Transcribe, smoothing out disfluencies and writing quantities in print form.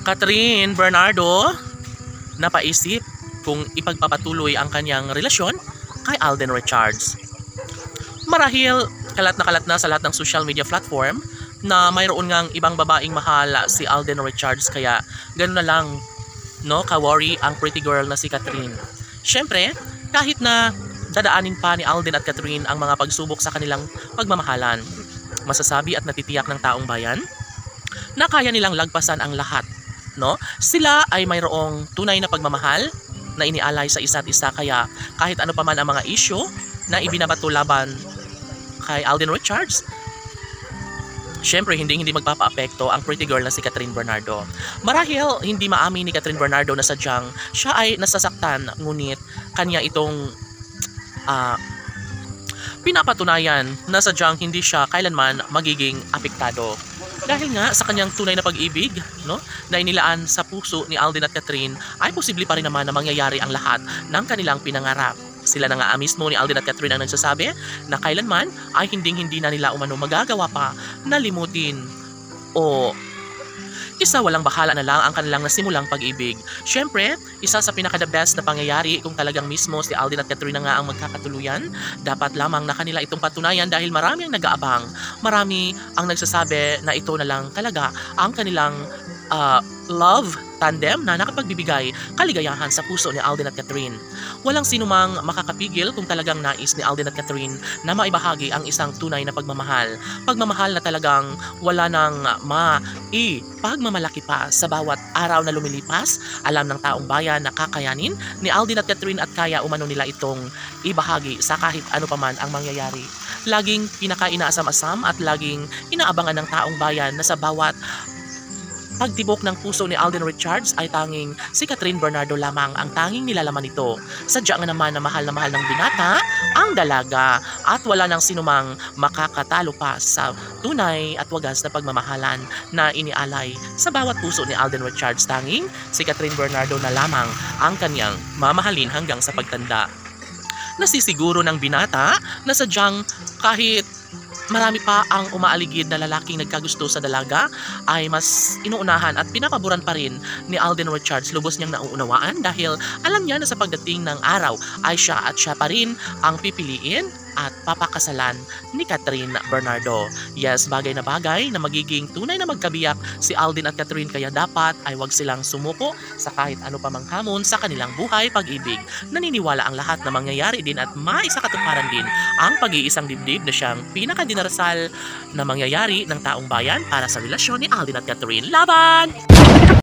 Catherine Bernardo napaisip kung ipagpapatuloy ang kanyang relasyon kay Alden Richards. Marahil kalat na sa lahat ng social media platform na mayroon ngang ibang babaeng mahal si Alden Richards, kaya gano'n na lang ka-worry ang pretty girl na si Catherine. Syempre, kahit na dadaanin pa ni Alden at Catherine ang mga pagsubok sa kanilang pagmamahalan, masasabi at natitiyak ng taong bayan na kaya nilang lagpasan ang lahat. Sila ay mayroong tunay na pagmamahal na inialay sa isa't isa, kaya kahit ano pa man ang mga issue na ibinabato laban kay Alden Richards, syempre hindi magpapaapekto ang pretty girl na si Catherine Bernardo. Marahil hindi maamin ni Catherine Bernardo na sadyang siya ay nasasaktan, ngunit kanya itong pinapatunayan na sadyang hindi siya kailanman magiging apektado. Dahil nga sa kanyang tunay na pag-ibig na inilaan sa puso ni Alden at Catherine, ay posible pa rin naman na mangyayari ang lahat ng kanilang pinangarap. Sila na nga mismo ni Alden at Catherine ang nagsasabi na kailanman ay hindi na nila umano magagawa pa na limutin o isa walang bahala na lang ang kanilang nasimulang pag-ibig. Syempre, isa sa pinaka-the best na pangyayari kung talagang mismo si Alden at Catherine na nga ang magkakatuluyan, dapat lamang na kanila itong patunayan dahil marami ang nag-aabang. Marami ang nagsasabi na ito na lang talaga ang kanilang love tandem na nakapagbibigay kaligayahan sa puso ni Alden at Catherine. Walang sinumang makakapigil kung talagang nais ni Alden at Catherine na maibahagi ang isang tunay na pagmamahal. Pagmamahal na talagang wala nang pagmamalaki pa sa bawat araw na lumilipas. Alam ng taong bayan na kakayanin ni Alden at Catherine at kaya umano nila itong ibahagi sa kahit ano pa man ang mangyayari. Laging pinaka-inaasam-asam at laging inaabangan ng taong bayan na sa bawat pagtibok ng puso ni Alden Richards ay tanging si Catherine Bernardo lamang ang tanging nilalaman nito. Sadya nga naman na mahal ng binata ang dalaga at wala nang sinumang makakatalo pa sa tunay at wagas na pagmamahalan na inialay sa bawat puso ni Alden Richards. Tanging si Catherine Bernardo na lamang ang kanyang mamahalin hanggang sa pagtanda. Nasisiguro ng binata na sadyang kahit marami pa ang umaaligid na lalaking nagkagusto sa dalaga, ay mas inuunahan at pinapaboran pa rin ni Alden Richards. Lubos niyang nauunawaan dahil alam niya na sa pagdating ng araw ay siya pa rin ang pipiliin at papakasalan ni Catherine Bernardo. Yes, bagay na magiging tunay na magkabiyak si Alden at Catherine, kaya dapat ay wag silang sumuko sa kahit ano pa mang hamon sa kanilang buhay pag-ibig. Naniniwala ang lahat na mangyayari din at maisakatuparan din ang pag-iisang dibdib na siyang pinakadinarasal na mangyayari ng taong bayan para sa relasyon ni Alden at Catherine. Laban!